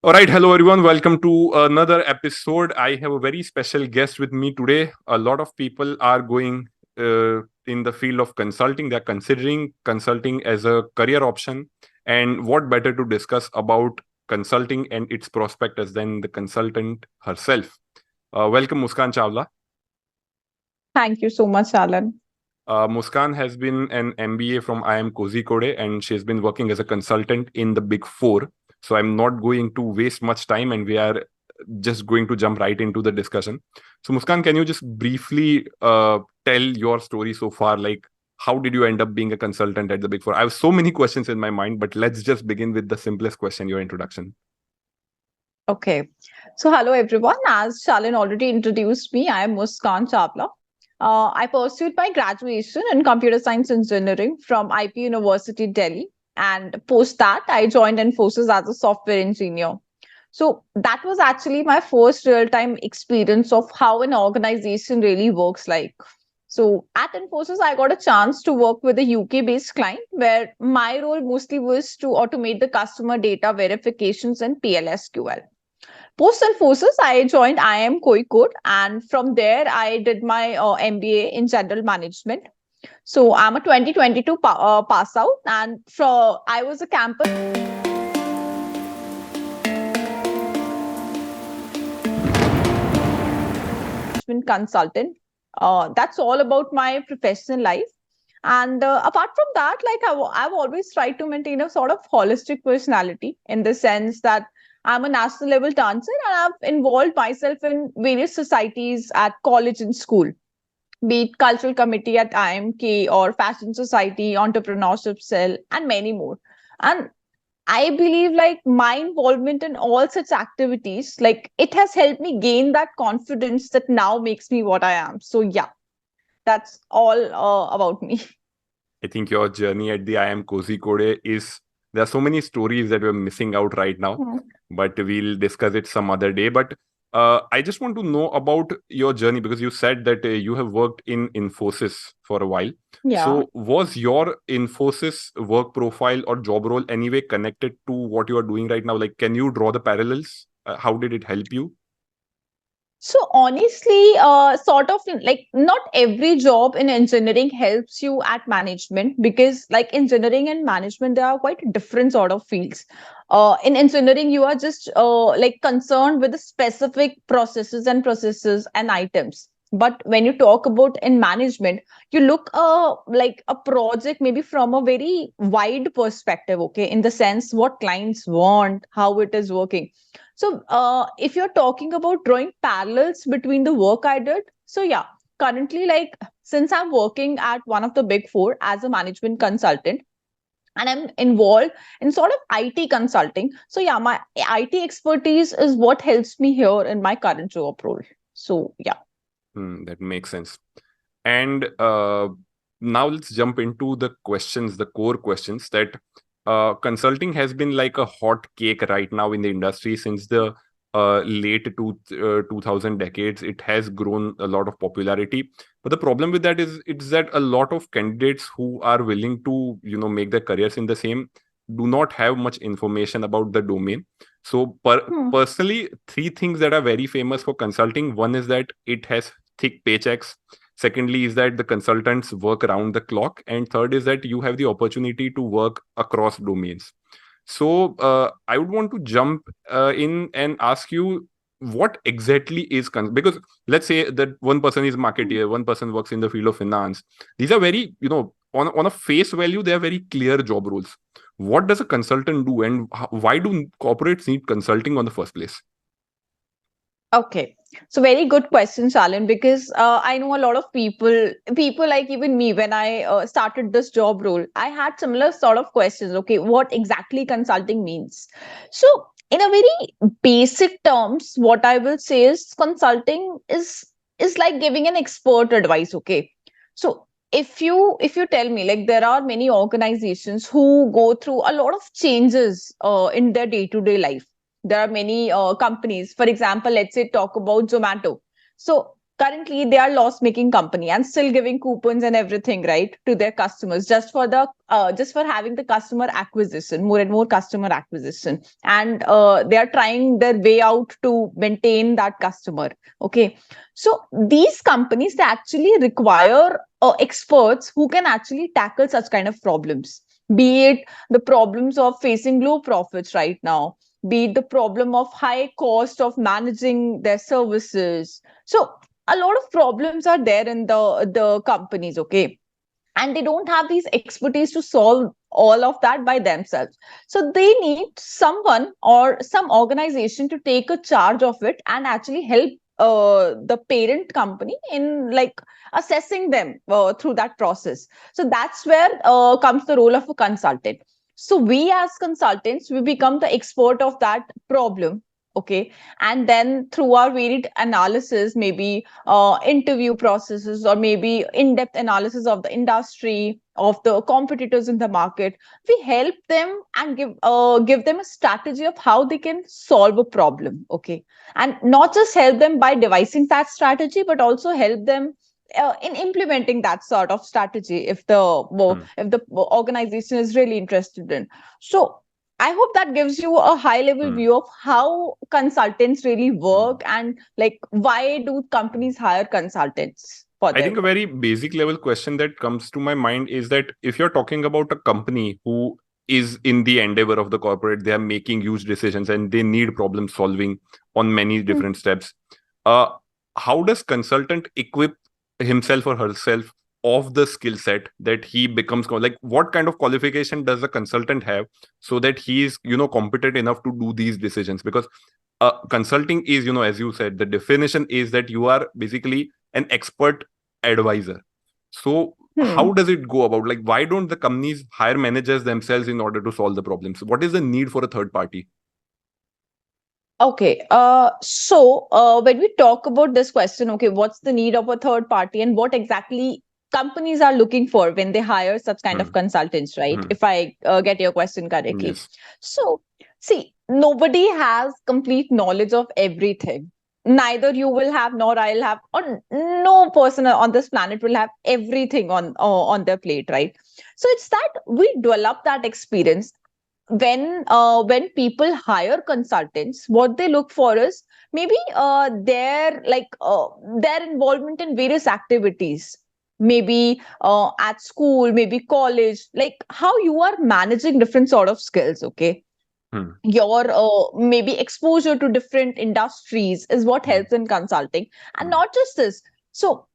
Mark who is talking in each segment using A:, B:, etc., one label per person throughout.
A: All right, hello everyone. Welcome to another episode. I have a very special guest with me today. A lot of people are going in the field of consulting. They're considering consulting as a career option. And what better to discuss about consulting and its prospects than the consultant herself? Welcome, Muskan Chawla.
B: Thank you so much, Alan.
A: Muskan has been an MBA from IIM Kozhikode, and she's been working as a consultant in the Big Four. So I'm not going to waste much time, and we are just going to jump right into the discussion. So Muskan, can you just briefly tell your story so far? Like, how did you end up being a consultant at the Big Four? I have so many questions in my mind, but let's just begin with the simplest question, your introduction.
B: Okay. So, hello everyone. As Shalin already introduced me, I am Muskan Chawla. I pursued my graduation in computer science engineering from IP University, Delhi. And post that, I joined Infosys as a software engineer. So, that was actually my first real time experience of how an organization really works like. So, at Infosys, I got a chance to work with a UK based client where my role mostly was to automate the customer data verifications and PLSQL. Post Infosys, I joined IIM Kozhikode, and from there I did my MBA in general management. So I'm a 2022 pass out, and I was a campus management consultant. That's all about my professional life. And apart from that, I've always tried to maintain a sort of holistic personality in the sense that I'm a national level dancer and I've involved myself in various societies at college and school, be it cultural committee at IMK or fashion society, entrepreneurship cell, and many more. And I believe like my involvement in all such activities, like it has helped me gain that confidence that now makes me what I am. So yeah, that's all about me.
A: I think your journey at the IIM Kozhikode is, there are so many stories that we're missing out right now, but we'll discuss it some other day. But I just want to know about your journey, because you said that you have worked in Infosys for a while.
B: Yeah.
A: So was your Infosys work profile or job role anyway connected to what you are doing right now? Like, can you draw the parallels? How did it help you?
B: So honestly, sort of like not every job in engineering helps you at management, because like engineering and management, they are quite different sort of fields. In engineering, you are just like concerned with the specific processes and items. But when you talk about in management, you look like a project maybe from a very wide perspective, okay, in the sense what clients want, how it is working. So, if you're talking about drawing parallels between the work I did, so yeah, currently, like since I'm working at one of the big four as a management consultant, and I'm involved in sort of IT consulting. So, yeah, my IT expertise is what helps me here in my current job role. So, yeah.
A: That makes sense. And now let's jump into the questions, the core questions that consulting has been like a hot cake right now in the industry since the late 2000 decades. It has grown a lot of popularity. But the problem with that is it's that a lot of candidates who are willing to, make their careers in the same do not have much information about the domain. So personally, three things that are very famous for consulting. One is that it has thick paychecks. Secondly is that the consultants work around the clock. And third is that you have the opportunity to work across domains. So I would want to jump in and ask you, what exactly is because let's say that one person is marketeer, one person works in the field of finance. These are very, on a face value, they are very clear job roles. What does a consultant do, and why do corporates need consulting on the first place?
B: Okay. So very good question, Shalin, because I know a lot of people like even me, when I started this job role, I had similar sort of questions. Okay, what exactly consulting means? So in a very basic terms, what I will say is consulting is like giving an expert advice. Okay. So if you tell me, like there are many organizations who go through a lot of changes in their day-to-day life. There are many companies, for example, let's say talk about Zomato. So currently they are loss making company and still giving coupons and everything, right, to their customers, just for the just for having the customer acquisition, more and more customer acquisition, and they are trying their way out to maintain that customer. Okay, so these companies, they actually require experts who can actually tackle such kind of problems, be it the problems of facing low profits right now, be it the problem of high cost of managing their services. So a lot of problems are there in the companies. Okay, and they don't have these expertise to solve all of that by themselves, so they need someone or some organization to take a charge of it and actually help the parent company in like assessing them through that process. So that's where comes the role of a consultant. So we as consultants, we become the expert of that problem. Okay, and then through our varied analysis, maybe interview processes, or maybe in-depth analysis of the industry, of the competitors in the market, we help them and give them a strategy of how they can solve a problem. Okay, and not just help them by devising that strategy, but also help them in implementing that sort of strategy if the organization is really interested in. So I hope that gives you a high level
A: Hmm.
B: view of how consultants really
A: Hmm.
B: work, and like why do companies hire consultants for
A: I
B: their
A: think a
B: work.
A: very basic level question that comes to my mind is that if you're talking about a company who is in the endeavor of the corporate, they are making huge decisions and they need problem solving on many
B: Hmm.
A: different steps. Uh, how does consultant equip himself or herself of the skill set that he becomes like? What kind of qualification does a consultant have so that he is competent enough to do these decisions? Because consulting is, as you said, the definition is that you are basically an expert advisor. So
B: Hmm.
A: how does it go about? Like, why don't the companies hire managers themselves in order to solve the problems? What is the need for a third party?
B: Okay. So when we talk about this question, okay, what's the need of a third party and what exactly companies are looking for when they hire such kind of
A: Hmm.
B: consultants, right?
A: Hmm.
B: If I get your question correctly.
A: Yes.
B: So, see, nobody has complete knowledge of everything. Neither you will have, nor I'll have, or no person on this planet will have everything on their plate, right? So it's that we develop that experience when people hire consultants. What they look for is maybe their involvement in various activities, maybe at school, maybe college, like how you are managing different sort of skills. Okay,
A: Hmm.
B: your maybe exposure to different industries is what
A: Hmm.
B: helps in consulting. And
A: Hmm.
B: not just this. So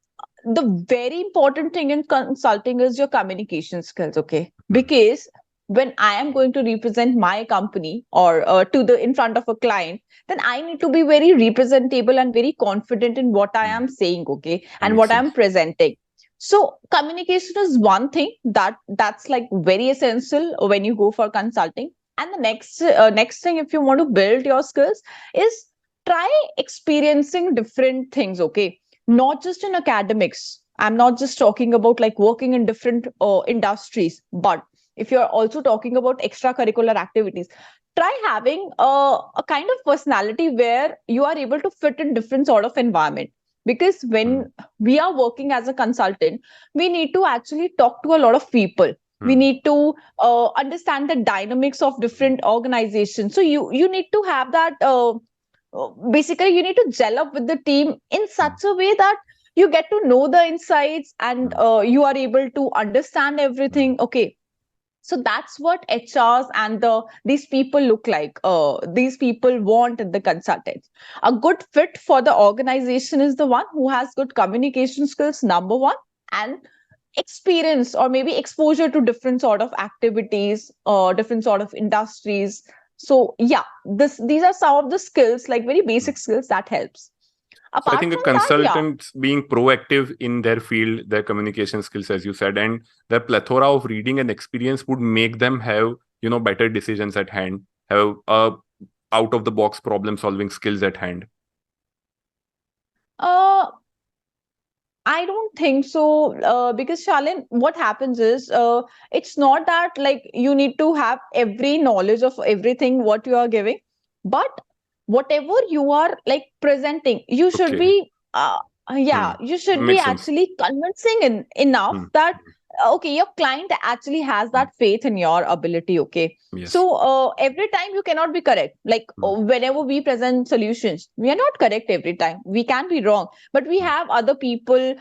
B: the very important thing in consulting is your communication skills. Okay,
A: Hmm.
B: because when I am going to represent my company or to the in front of a client, then I need to be very representable and very confident in what I
A: Hmm.
B: am saying. Okay, and
A: Makes
B: what I am
A: sense.
B: presenting. So communication is one thing that's like very essential when you go for consulting. And the next thing, if you want to build your skills, is try experiencing different things. Okay, not just in academics. I'm not just talking about like working in different industries, but if you're also talking about extracurricular activities, try having a kind of personality where you are able to fit in different sort of environment. Because
A: Hmm.
B: when we are working as a consultant, we need to actually talk to a lot of people. We
A: Hmm.
B: need to understand the dynamics of
A: Hmm.
B: different organizations. So you need to have that basically you need to gel up with the team in
A: Hmm.
B: such a way that you get to know the insights, and
A: Hmm.
B: you are able to understand
A: Hmm.
B: everything. Okay, so that's what HRs and these people look like. These people want in the consultants. A good fit for the organization is the one who has good communication skills, number one, and experience or maybe exposure to different sort of activities or different sort of industries. So yeah, these are some of the skills, like very
A: Hmm.
B: basic skills that helps.
A: So I
B: Apart
A: think a
B: from that, yeah.
A: consultant being proactive in their field, their communication skills, as you said, and their plethora of reading and experience would make them have, better decisions at hand, have out of the box problem solving skills at hand.
B: uh I don't think so, because Shalin, what happens is, it's not that like you need to have every knowledge of everything what you are giving, but whatever you are like presenting, you should
A: Okay.
B: be Yeah, you should be
A: Makes sense.
B: actually convincing enough
A: Hmm.
B: that okay, your client actually has
A: Hmm.
B: that faith in your ability. Okay,
A: Yes.
B: so every time you cannot be correct. Like
A: Hmm.
B: whenever we present solutions, we are not correct every time. We can be wrong, but we
A: Hmm.
B: have other people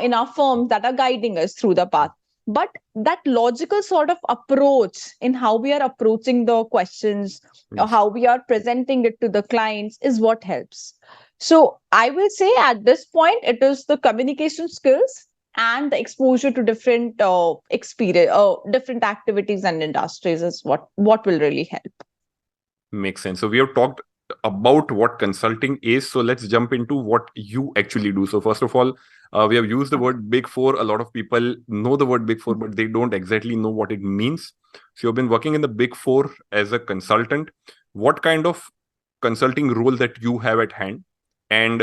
B: in our firm that are guiding us through the path. But that logical sort of approach in how we are approaching the questions, or
A: Yes.
B: how we are presenting it to the clients is what helps. So I will say at this point, it is the communication skills and the exposure to different experience, different activities and industries is what will really help.
A: Makes sense. So we have talked about what consulting is. So let's jump into what you actually do. So first of all, we have used the
B: Okay.
A: word Big Four. A lot of people know the word Big Four, but they don't exactly know what it means. So you've been working in the Big Four as a consultant. What kind of consulting role that you have at hand? And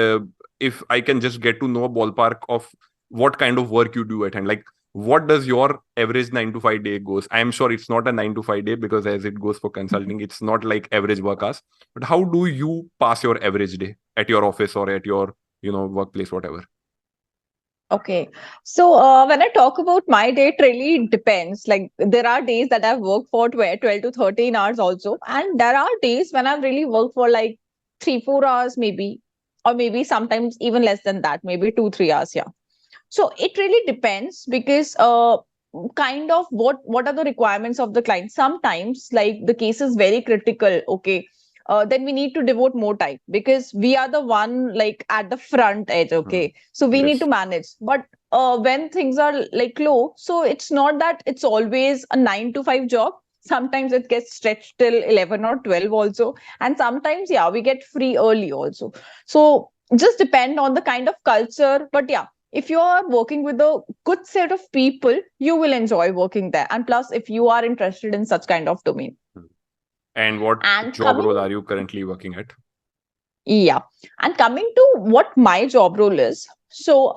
A: if I can just get to know a ballpark of what kind of work you do at hand, like what does your average 9 to 5 day goes? I am sure it's not a 9 to 5 day, because as it goes for consulting, it's not like average work hours. But how do you pass your average day at your office or at your workplace, whatever?
B: Okay. So when I talk about my day, it really depends. Like there are days that I've worked for 12 to 13 hours also. And there are days when I've really worked for like 3, 4 hours maybe, or maybe sometimes even less than that, maybe 2, 3 hours. Yeah. So it really depends because kind of what are the requirements of the client. Sometimes like the case is very critical, okay, then we need to devote more time because we are the one like at the front edge,
A: Hmm.
B: okay, so we need
A: Yes.
B: to manage. But when things are like low, so it's not that it's always a 9 to 5 job. Sometimes it gets stretched till 11 or 12 also, and sometimes yeah, we get free early also. So just depend on the kind of culture. But yeah, if you are working with a good set of people, you will enjoy working there. And plus, if you are interested in such kind of domain.
A: Hmm. And what
B: And
A: job
B: coming,
A: role are you currently working at?
B: yeah, and coming to what my job role is. So,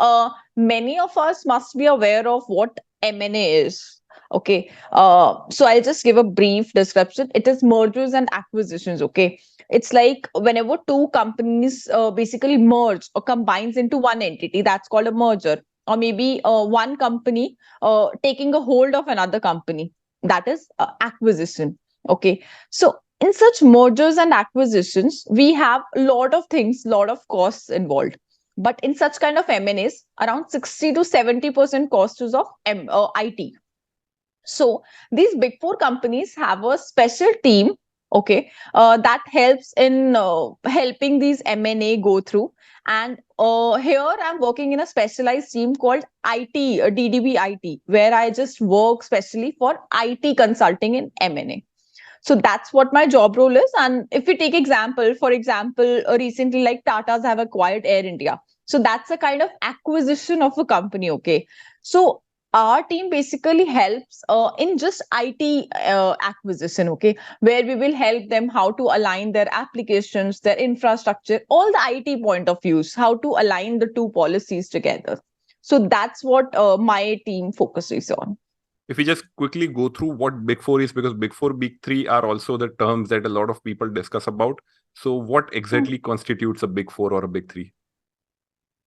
B: many of us must be aware of what M&A is. Okay, so I'll just give a brief description. It is mergers and acquisitions. Okay, it's like whenever two companies basically merge or combines into one entity, that's called a merger. Or maybe one company taking a hold of another company, that is acquisition. Okay, so in such mergers and acquisitions, we have a lot of things, lot of costs involved. But in such kind of M&As, around 60 to 70% cost is of IT. So these big four companies have a special team, okay, that helps in helping these M&A go through. And here I'm working in a specialized team called IT, DDB IT, where I just work specially for IT consulting in M&A. So that's what my job role is. And if we take example, for example, recently like Tata's have acquired Air India. So that's a kind of acquisition of a company. Okay. So our team basically helps in just IT acquisition. Okay. Where we will help them how to align their applications, their infrastructure, all the IT point of views, how to align the two policies together. So that's what my team focuses on.
A: If we just quickly go through what Big Four is, because Big Four, Big Three are also the terms that a lot of people discuss about. So what exactly constitutes a Big Four or a Big Three?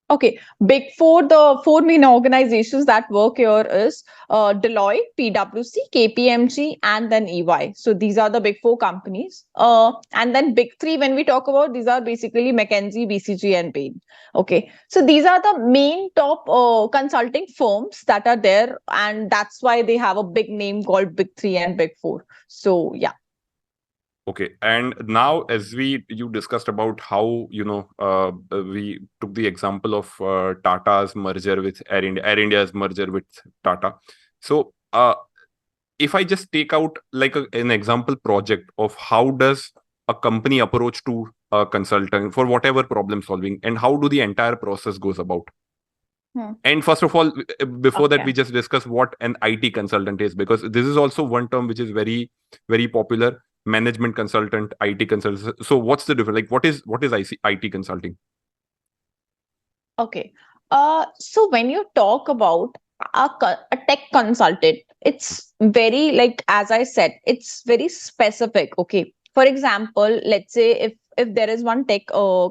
B: Okay, big four, the four main organizations that work here is Deloitte, PwC, KPMG, and then EY. So these are the big four companies. And then big three, when we talk about, these are basically McKinsey, BCG, and Bain. Okay, so these are the main top consulting firms that are there, and that's why they have a big name called Big Three and Big Four. So yeah.
A: Okay, and now as you discussed about how we took the example of Tata's merger with Air India's merger with Tata. So if I just take out like an example project of how does a company approach to a consultant for whatever problem solving, and how do the entire process goes about?
B: Hmm.
A: And first of all, before that,
B: Okay.
A: we just discuss what an IT consultant is, because this is also one term which is very, very popular. Management consultant, IT consultant. So what's the difference? Like, what is IT consulting?
B: Okay. So when you talk about a tech consultant, it's very like as I said, it's very specific. Okay. For example, let's say if there is one tech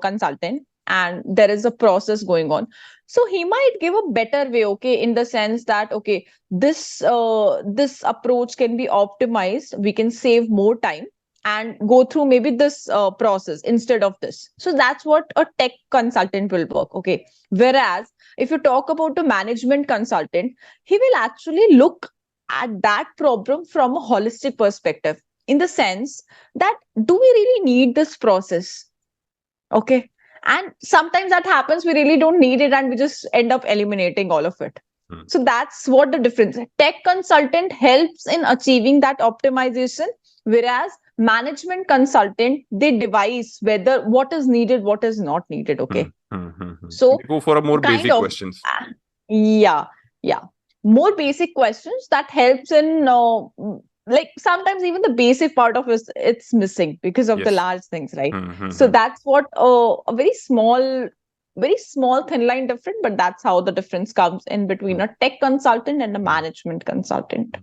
B: consultant, and there is a process going on. So he might give a better way, okay, in the sense that, okay, this approach can be optimized, we can save more time and go through maybe this process instead of this. So that's what a tech consultant will work, okay. Whereas if you talk about a management consultant, he will actually look at that problem from a holistic perspective, in the sense that, do we really need this process? Okay. And sometimes that happens, we really don't need it and we just end up eliminating all of it. So that's what the difference is. Tech consultant helps in achieving that optimization, whereas management consultant, they devise whether what is needed, what is not needed. Okay. So
A: they go for a more
B: kind
A: basic
B: of
A: questions.
B: Yeah, more basic questions that helps in like sometimes even the basic part of it's missing because of the
A: Yes.
B: large things, right? So that's what a very small thin line different, but that's how the difference comes in between a tech consultant and a management consultant.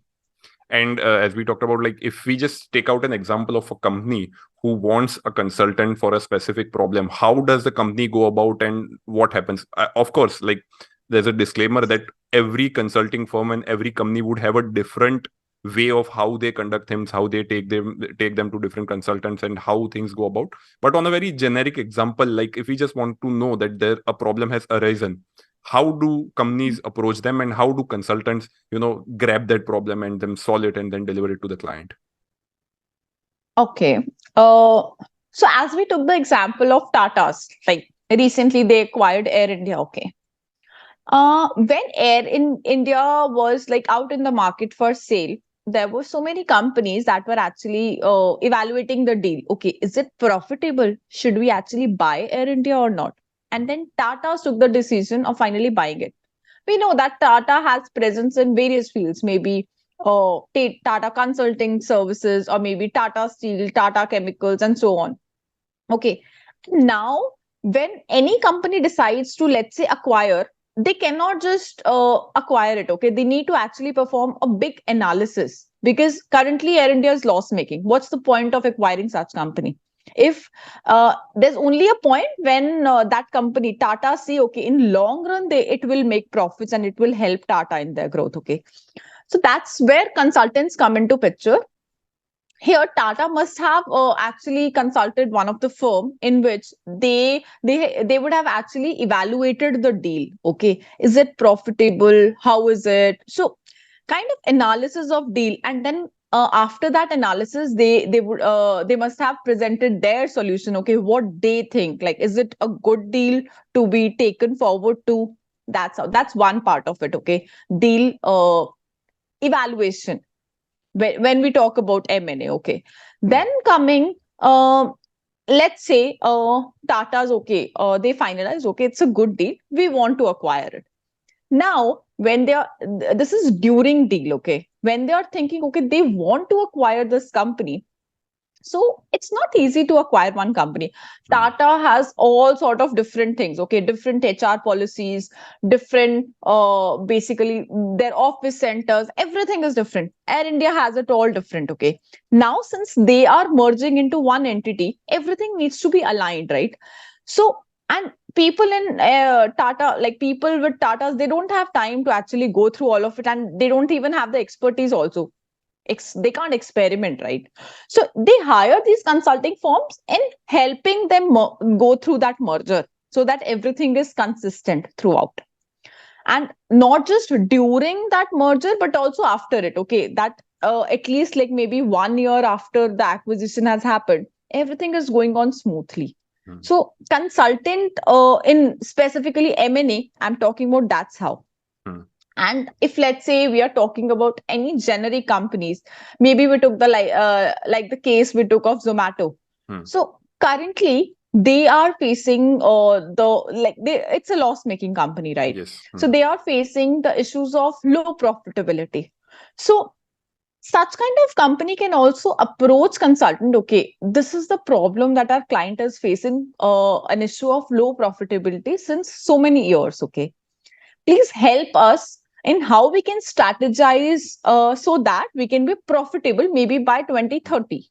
A: And as we talked about, like if we just take out an example of a company who wants a consultant for a specific problem, how does the company go about and what happens? Of course, like there's a disclaimer that every consulting firm and every company would have a different way of how they conduct things, how they take them to different consultants and how things go about. But on a very generic example, like if we just want to know that a problem has arisen, how do companies approach them and how do consultants grab that problem and then solve it and then deliver it to the client?
B: Okay. So as we took the example of Tata's, like recently they acquired Air India. Okay. When Air in India was like out in the market for sale, there were so many companies that were actually evaluating the deal. Okay, is it profitable? Should we actually buy Air India or not? And then Tata took the decision of finally buying it. We know that Tata has presence in various fields, maybe Tata Consulting Services, or maybe Tata Steel, Tata Chemicals, and so on. Okay. Now, when any company decides to, let's say, acquire, they cannot just acquire it. Okay. They need to actually perform a big analysis, because currently Air India is loss making. What's the point of acquiring such company? If there's only a point when that company, Tata, see, okay, in long run, it will make profits and it will help Tata in their growth. Okay. So that's where consultants come into picture. Here Tata must have actually consulted one of the firm in which they would have actually evaluated the deal. Okay, is it profitable? How is it? So kind of analysis of deal, and then after that analysis, they must have presented their solution. Okay, what they think, like, is it a good deal to be taken forward to? That's one part of it. Okay, deal evaluation when we talk about M&A. Okay. Then coming, let's say Tata's, okay, they finalize, okay, it's a good deal, we want to acquire it. Now, when this is during deal, okay, when they are thinking, okay, they want to acquire this company, so it's not easy to acquire one company. Tata has all sort of different things, okay, different HR policies, different, basically their office centers, everything is different. Air India has it all different, okay. Now, since they are merging into one entity, everything needs to be aligned, right? So, and people in Tata, like people with Tatas, they don't have time to actually go through all of it, and they don't even have the expertise also. They can't experiment, right? So they hire these consulting firms in helping them go through that merger, so that everything is consistent throughout, and not just during that merger but also after it. Okay, that at least like maybe 1 year after the acquisition has happened, everything is going on smoothly. So consultant in specifically M&A, I'm talking about, that's how. And if, let's say, we are talking about any generic companies, maybe we took the like the case we took of Zomato. So currently they are facing it's a loss making company, right?
A: Yes.
B: So they are facing the issues of low profitability. So such kind of company can also approach consultant. Okay, this is the problem that our client is facing, an issue of low profitability since so many years. Okay, please help us in how we can strategize so that we can be profitable maybe by 2030.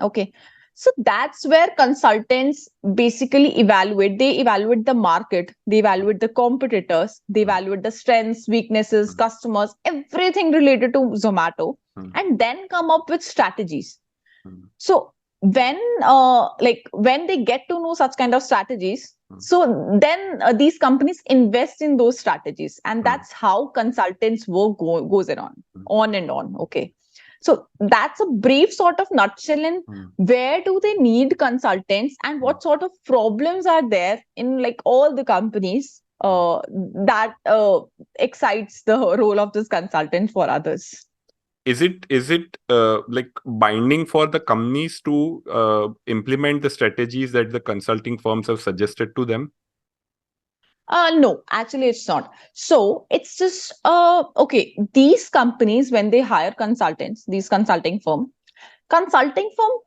B: Okay. So that's where consultants basically evaluate. They evaluate the market, they evaluate the competitors, they evaluate the strengths, weaknesses, customers, everything related to Zomato, and then come up with strategies. So when they get to know such kind of strategies, so then these companies invest in those strategies, and that's how consultants work goes on and on. Okay. So that's a brief sort of nutshell in where do they need consultants and what sort of problems are there in like all the companies that excites the role of this consultant for others.
A: Is it like binding for the companies to implement the strategies that the consulting firms have suggested to them?
B: No, actually, it's not. So it's just okay. These companies, when they hire consultants, these consulting firm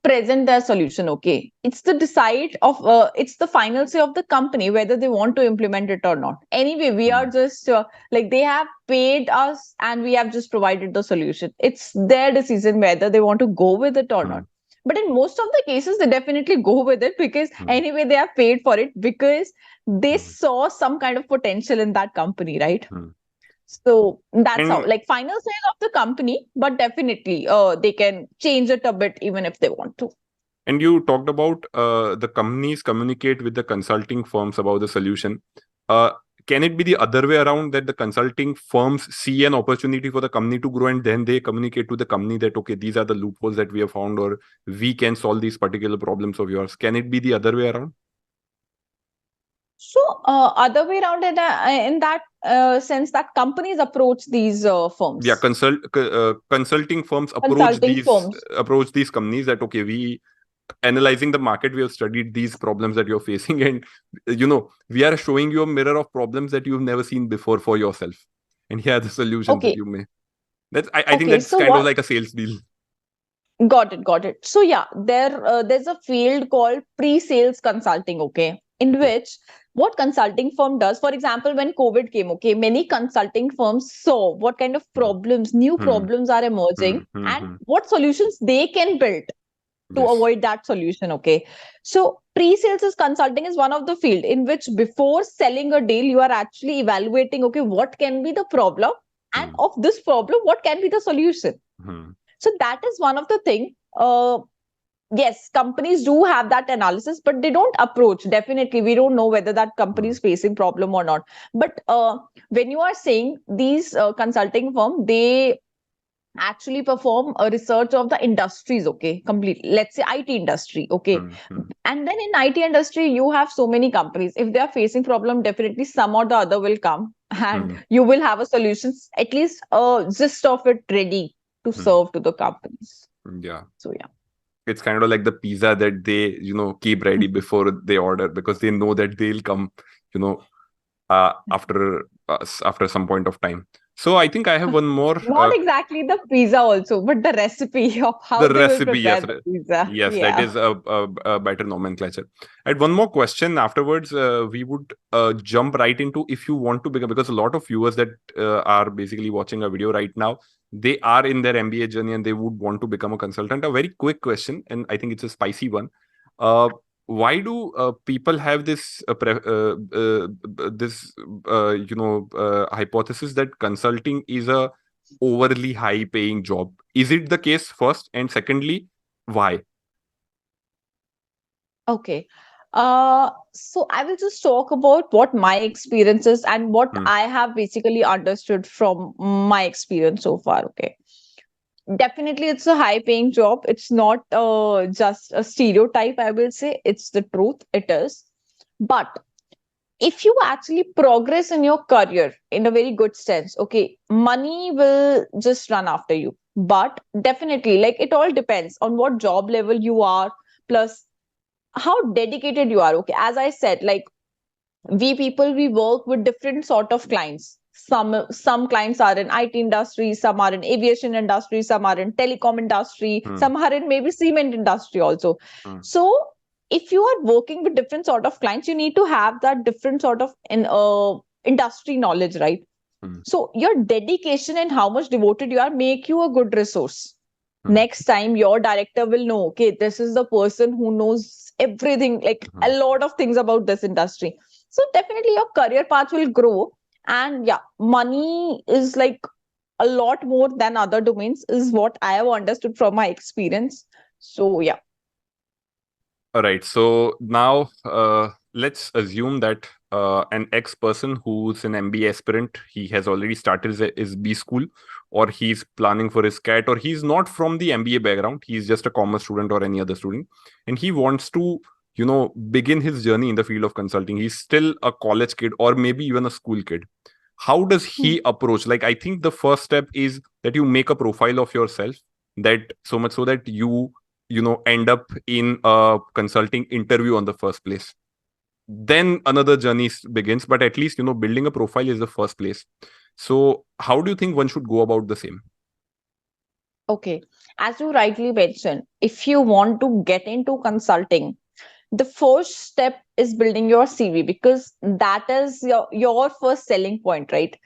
B: present their solution. Okay, it's the decide of it's the final say of the company whether they want to implement it or not. Anyway, we are just like they have paid us and we have just provided the solution. It's their decision whether they want to go with it or not. But in most of the cases, they definitely go with it because anyway they have paid for it because they saw some kind of potential in that company, right? So that's how,
A: And
B: like, final sale of the company, but definitely they can change it a bit even if they want to.
A: And you talked about the companies communicate with the consulting firms about the solution. Can it be the other way around, that the consulting firms see an opportunity for the company to grow and then they communicate to the company that, okay, these are the loopholes that we have found, or we can solve these particular problems of yours? Can it be the other way around?
B: So other way around in that sense that companies approach these firms.
A: Yeah, consulting firms
B: Consulting firms.
A: approach these companies that, okay, we analyzing the market, we have studied these problems that you're facing, and we are showing you a mirror of problems that you've never seen before for yourself, and here are the solutions that
B: Okay.
A: you may. I think
B: Okay.
A: that's
B: So
A: kind of
B: what?
A: like a sales deal.
B: Got it. So yeah, there's a field called pre-sales consulting, okay, in which what consulting firm does, for example, when COVID came, okay, many consulting firms saw what kind of problems, new problems are emerging, and what solutions they can build to
A: Yes.
B: avoid that solution, okay. So pre-sales is consulting is one of the field in which before selling a deal, you are actually evaluating, okay, what can be the problem, and of this problem, what can be the solution. So that is one of the thing. Yes, companies do have that analysis, but they don't approach. Definitely, we don't know whether that company is facing problem or not. But when you are saying these consulting firm, they actually perform a research of the industries. Okay, complete. Let's say IT industry. Okay, and then in IT industry, you have so many companies. If they are facing problem, definitely some or the other will come, and you will have a solution. At least a gist of it ready to serve to the companies.
A: Yeah.
B: So yeah,
A: It's kind of like the pizza that they keep ready before they order, because they know that they'll come after some point of time. So I think I have one more
B: not exactly the pizza also, but the recipe of how
A: the
B: they will
A: recipe.
B: prepare
A: Yes,
B: the pizza.
A: yes, that
B: Yeah.
A: is a better nomenclature. And one more question afterwards, we would jump right into, if you want to become, because a lot of viewers that are basically watching a video right now, they are in their MBA journey and they would want to become a consultant. A very quick question, and I think it's a spicy one. Why do people have this hypothesis that consulting is a overly high paying job? Is it the case, first? And secondly, why?
B: Okay. So I will just talk about what my experience is and what I have basically understood from my experience so far. Okay. Definitely, it's a high paying job. It's not just a stereotype, I will say. It's the truth. It is. But if you actually progress in your career in a very good sense, okay, money will just run after you. But definitely, like, it all depends on what job level you are, plus how dedicated you are. Okay, as I said, like, we people, we work with different sort of clients. Some clients are in IT industry, some are in aviation industry, some are in telecom industry, some are in maybe cement industry also. So if you are working with different sort of clients, you need to have that different sort of industry knowledge, right? So your dedication and how much devoted you are make you a good resource. Next time your director will know, okay, this is the person who knows everything, like a lot of things about this industry. So definitely your career path will grow. And yeah, money is like a lot more than other domains, is what I have understood from my experience. So yeah.
A: All right. So now let's assume that an ex person who's an MBA aspirant, he has already started his B school, or he's planning for his CAT, or he's not from the MBA background. He's just a commerce student or any other student, and he wants to, begin his journey in the field of consulting. He's still a college kid or maybe even a school kid. How does he approach? Like, I think the first step is that you make a profile of yourself, that so much so that you end up in a consulting interview on the first place. Then another journey begins, but at least building a profile is the first place. So how do you think one should go about the same?
B: Okay, as you rightly mentioned, if you want to get into consulting, the first step is building your CV, because that is your first selling point, right?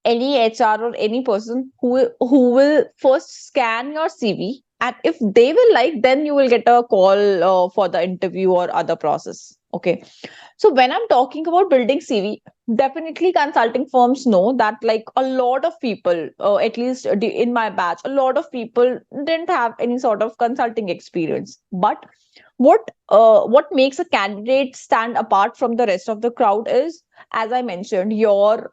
B: Any HR or any person who will first scan your CV, and if they will like, then you will get a call for the interview or other process. Okay, so when I'm talking about building CV, definitely consulting firms know that like a lot of people, at least in my batch, a lot of people didn't have any sort of consulting experience. But what makes a candidate stand apart from the rest of the crowd is, as I mentioned, your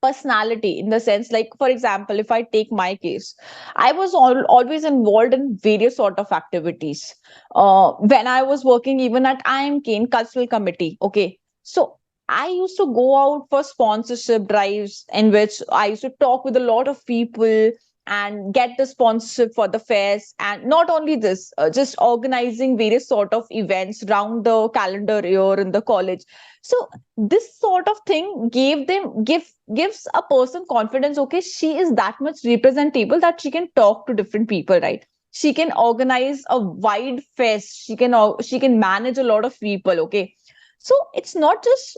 B: personality. In the sense, like for example, if I take my case, I was always involved in various sort of activities when I was working even at IIM in cultural committee. Okay, so I used to go out for sponsorship drives, in which I used to talk with a lot of people and get the sponsorship for the fairs. And not only this, just organizing various sort of events round the calendar year in the college. So this sort of thing gives a person confidence. Okay, she is that much representable that she can talk to different people, right? She can organize a wide fest, she can manage a lot of people. Okay, so it's not just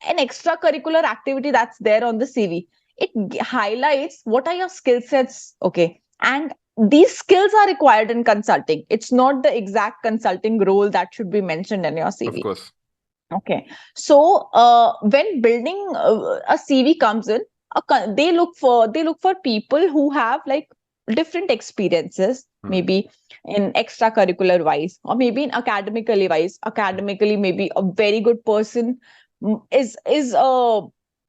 B: an extracurricular activity that's there on the CV. It highlights what are your skill sets. Okay, and these skills are required in consulting. It's not the exact consulting role that should be mentioned in your
A: Of
B: CV.
A: course.
B: Okay, so when building a CV comes in, they look for people who have like different experiences, maybe in extracurricular wise, or maybe in academically wise. Academically, maybe a very good person is a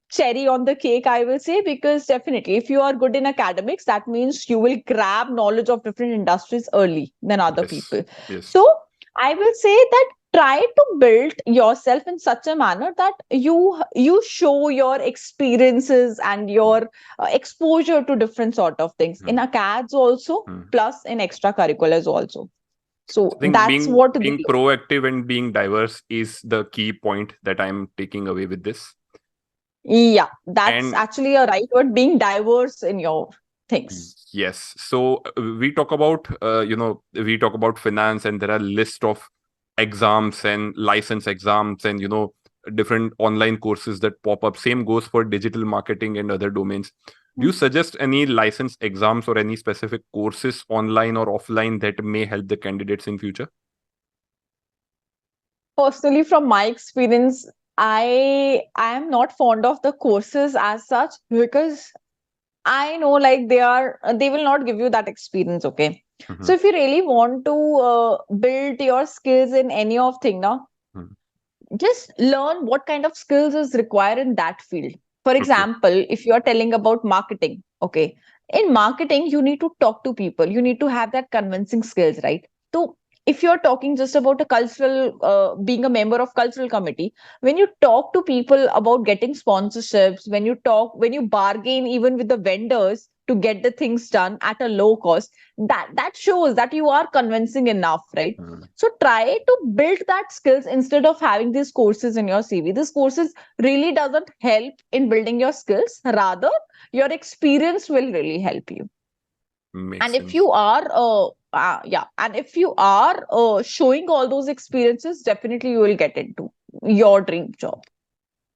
B: cherry on the cake, I will say, because definitely if you are good in academics, that means you will grab knowledge of different industries early than other
A: Yes.
B: people.
A: Yes.
B: So I will say that try to build yourself in such a manner that you show your experiences and your exposure to different sort of things in acads also, plus in extracurriculars also.
A: I
B: So
A: think
B: that's
A: being
B: what they
A: being
B: look.
A: proactive and being diverse is the key point that I'm taking away with this.
B: Yeah, that's
A: And
B: actually a right word, being diverse in your things.
A: yes, so we talk about finance, and there are list of exams and license exams, and different online courses that pop up. Same goes for digital marketing and other domains. Do you suggest any license exams or any specific courses online or offline that may help the candidates in future?
B: Personally, from my experience, I am not fond of the courses as such, because I know like they will not give you that experience. Okay, so if you really want to build your skills in any of thing now,
A: Mhm.
B: just learn what kind of skills is required in that field. For
A: Okay.
B: example, if you are telling about marketing, okay, in marketing you need to talk to people, you need to have that convincing skills, right? So if you're talking just about a cultural being a member of cultural committee, when you talk to people about getting sponsorships, when you bargain even with the vendors to get the things done at a low cost, that shows that you are convincing enough, right?
A: Mhm.
B: So try to build that skills instead of having these courses in your CV. These courses really doesn't help in building your skills. Rather, your experience will really help you.
A: Makes
B: And if
A: sense.
B: you are, and if you are showing all those experiences, definitely you will get into your dream job.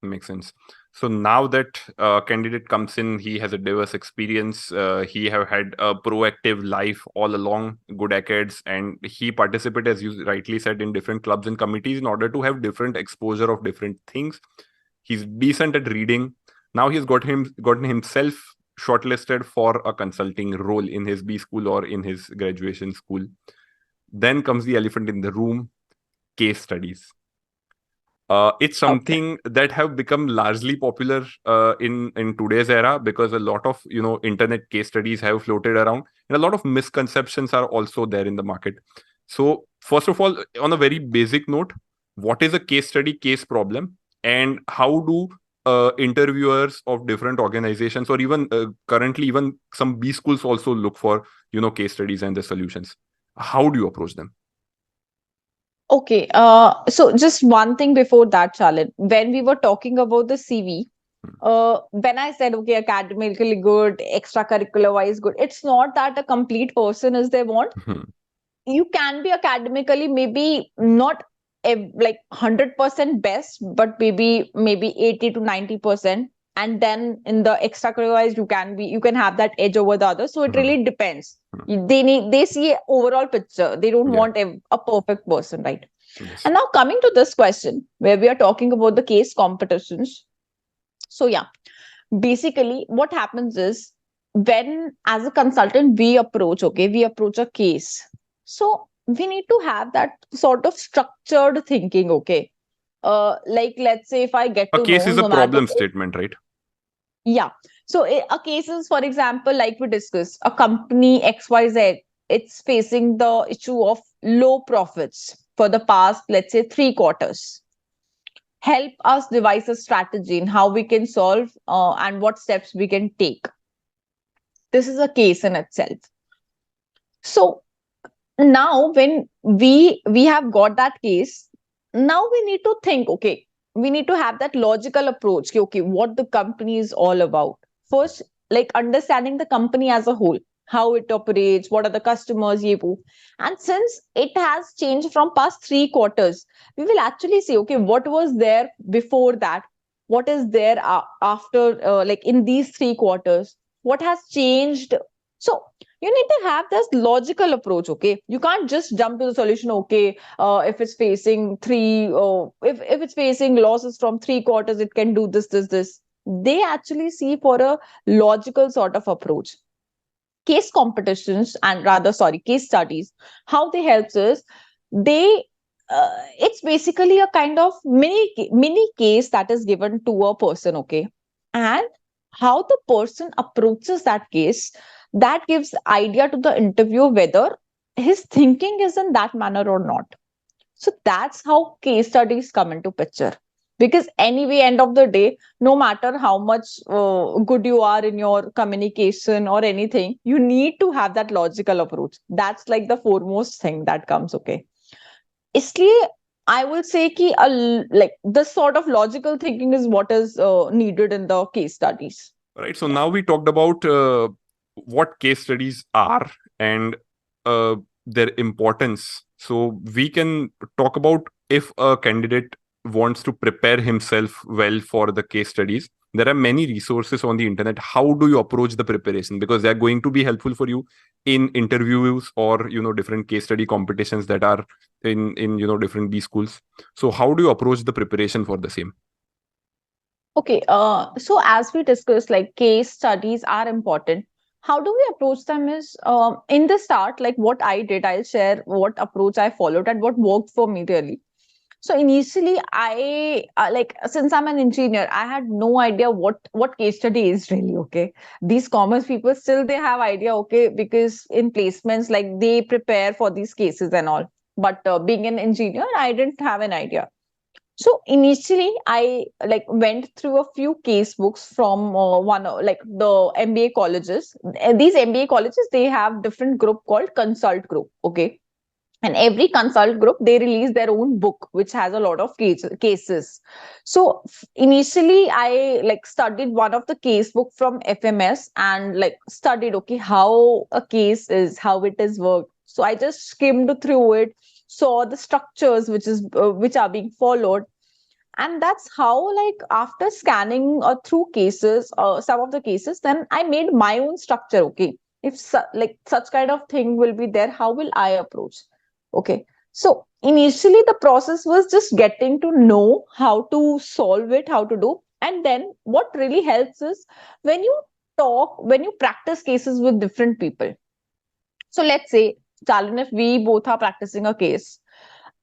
A: Makes sense. So now that candidate comes in, he has a diverse experience. He have had a proactive life all along, good decades, and he participated, as you rightly said, in different clubs and committees in order to have different exposure of different things. He's decent at reading. Now he's gotten himself shortlisted for a consulting role in his B school or in his graduation school. Then comes the elephant in the room: case studies. It's
B: Okay.
A: something that have become largely popular in today's era, because a lot of internet case studies have floated around, and a lot of misconceptions are also there in the market. So first of all, on a very basic note, what is a case study, case problem, and how do interviewers of different organizations, or even currently even some B schools, also look for case studies and the solutions? How do you approach them?
B: Okay. So just one thing before that, Charlotte. When we were talking about the CV, when I said, okay, academically good, extracurricular wise good, it's not that a complete person is they want. You can be academically maybe not like 100% best, but maybe 80 to 90%. And then in the extracurricular wise, you can have that edge over the other. So it really depends. They see a overall picture. They don't
A: Yeah.
B: want a perfect person, right?
A: Yes.
B: And now coming to this question where we are talking about the case competitions. So yeah, basically what happens is, when as a consultant we approach a case, so we need to have that sort of structured thinking. Okay, like let's say if I get
A: A
B: to
A: case
B: know,
A: is a
B: no matter
A: problem statement, right?
B: yeah, so a case is, for example, like we discussed, a company XYZ, it's facing the issue of low profits for the past, let's say, 3 quarters. Help us devise a strategy in how we can solve, and what steps we can take. This is a case in itself. So now when we have got that case, now we need to think, okay, we need to have that logical approach. Okay, what the company is all about. First, like understanding the company as a whole, how it operates, what are the customers, ye wo. And since it has changed from past 3 quarters, we will actually see, okay, what was there before that, what is there after, like in these 3 quarters, what has changed. So you need to have this logical approach. Okay, you can't just jump to the solution. Okay, if it's facing if it's facing losses from 3 quarters, it can do this. They actually see for a logical sort of approach. Case competitions, and rather, sorry, case studies, how they helps us, they it's basically a kind of mini case that is given to a person. Okay, and how the person approaches that case, that gives idea to the interviewer whether his thinking is in that manner or not. So that's how case studies come into picture. Because anyway, end of the day, no matter how much good you are in your communication or anything, you need to have that logical approach. That's like the foremost thing that comes. Okay, इसलिए I will say ki like this sort of logical thinking is what is needed in the case studies.
A: Right. So now we talked about what case studies are and their importance. So we can talk about, if a candidate wants to prepare himself well for the case studies, there are many resources on the internet. How do you approach the preparation? Because they are going to be helpful for you in interviews or different case study competitions that are in different B schools. So how do you approach the preparation for the same?
B: Okay, so as we discussed, like case studies are important. How do we approach them is, in the start, like what I did, I'll share what approach I followed and what worked for me really. So initially, I like, since I'm an engineer, I had no idea what case study is really. Okay, these commerce people still they have idea. Okay, because in placements, like they prepare for these cases and all. But being an engineer, I didn't have an idea. So initially, I like went through a few case books from one like the MBA colleges. These MBA colleges, they have different group called consult group. Okay, and every consult group they release their own book which has a lot of cases. So initially I like studied one of the case book from FMS and like studied, okay, how a case is, how it is worked. So I just skimmed through it, saw the structures which are being followed, And that's how, like, after scanning through cases, some of the cases, then I made my own structure. Okay, if like such kind of thing will be there, how will I approach? Okay, so initially the process was just getting to know how to solve it, how to do. And then what really helps is when you when you practice cases with different people. So let's say, Charlene, if we both are practicing a case,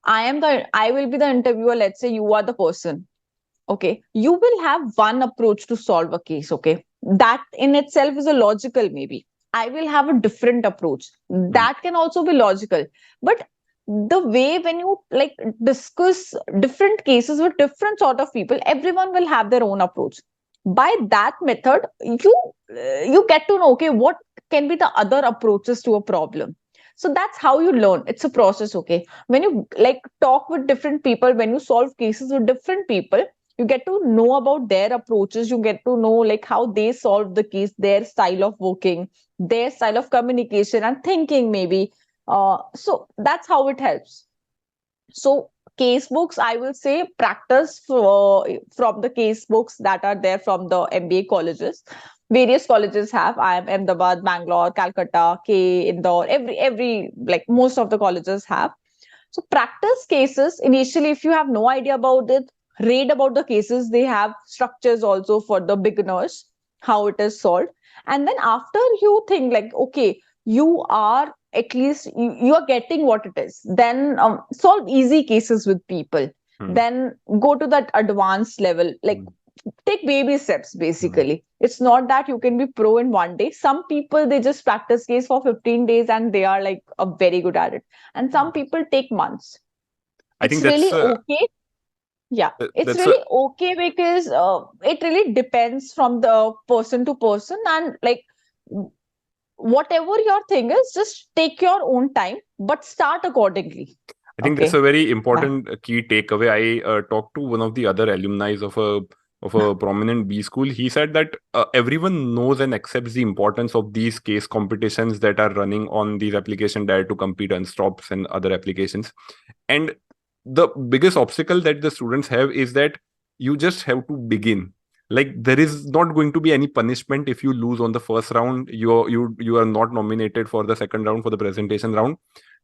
B: I will be the interviewer. Let's say you are the person. Okay, you will have one approach to solve a case. Okay, that in itself is a logical, maybe. I will have a different approach
A: Hmm.
B: that can also be logical. But the way when you like discuss different cases with different sort of people, everyone will have their own approach. By that method, you get to know, okay, what can be the other approaches to a problem. So that's how you learn. It's a process. Okay, when you like talk with different people, when you solve cases with different people, you get to know about their approaches. You get to know like how they solve the case, their style of working, their style of communication and thinking, maybe. So that's how it helps. So case books, I will say, practice from the case books that are there from the MBA colleges. Various colleges have IIM Ahmedabad, Bangalore, Calcutta, K, Indore. Every like most of the colleges have. So practice cases initially. If you have no idea about it, read about the cases. They have structures also for the beginners, how it is solved. And then after you think like, okay, you are at least you are getting what it is, then solve easy cases with people.
A: Hmm.
B: Then go to that advanced level, like
A: Hmm.
B: take baby steps.
A: Hmm.
B: Basically, it's not that you can be pro in one day. Some people, they just practice case for 15 days and they are like a very good at it, and some people take months.
A: I
B: It's
A: think
B: really okay. Yeah, it's
A: that's a
B: really okay because it really depends from the person to person. And like whatever your thing is, just take your own time but start accordingly.
A: I think that's a
B: Okay.
A: very
B: Yeah.
A: important key takeaway. I talked to one of the other alumni of a prominent B school. He said that everyone knows and accepts the importance of these case competitions that are running on these application Dare to Compete and Stops and other applications. And the biggest obstacle that the students have is that you just have to begin. Like there is not going to be any punishment if you lose on the first round. You are not nominated for the second round, for the presentation round.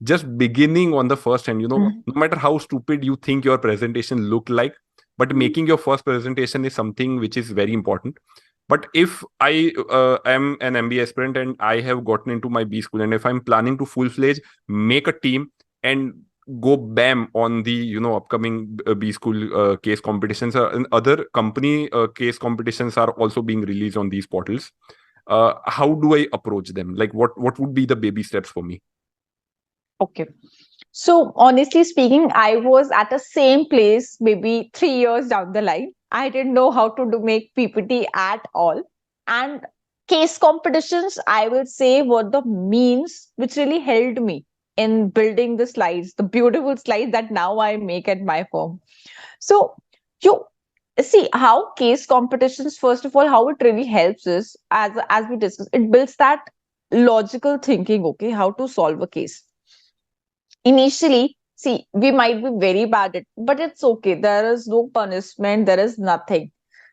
A: Just beginning on the first hand,
B: Mhm.
A: no matter how stupid you think your presentation look like, but making your first presentation is something which is very important. But if I am an MBA aspirant and I have gotten into my B school, and if I'm planning to full-fledged make a team and go bam on the upcoming B school case competitions, and other company case competitions are also being released on these portals, how do I approach them? Like what would be the baby steps for me?
B: Okay. So honestly speaking, I was at the same place maybe 3 years down the line. I didn't know how to do make PPT at all. And case competitions, I will say, were the means which really helped me in building the slides, the beautiful slides that now I make at my firm. So you see how case competitions, first of all, how it really helps is, as we discussed, it builds that logical thinking. Okay, how to solve a case. Initially, see, we might be very bad at, but it's okay. There is no punishment, there is nothing.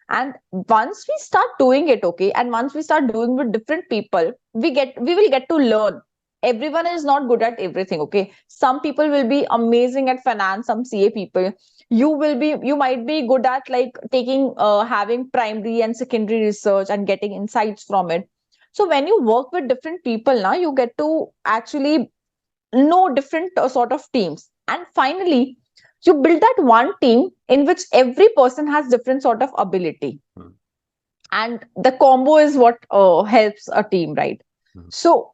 B: And once we start doing it, okay, and once we start doing with different people, we will get to learn. Everyone is not good at everything. Okay, some people will be amazing at finance, some CA people. You might be good at like taking having primary and secondary research and getting insights from it. So when you work with different people now, you get to actually know different sort of teams. And finally, you build that one team in which every person has different sort of ability,
A: Hmm.
B: and the combo is what helps a team, right?
A: Hmm.
B: So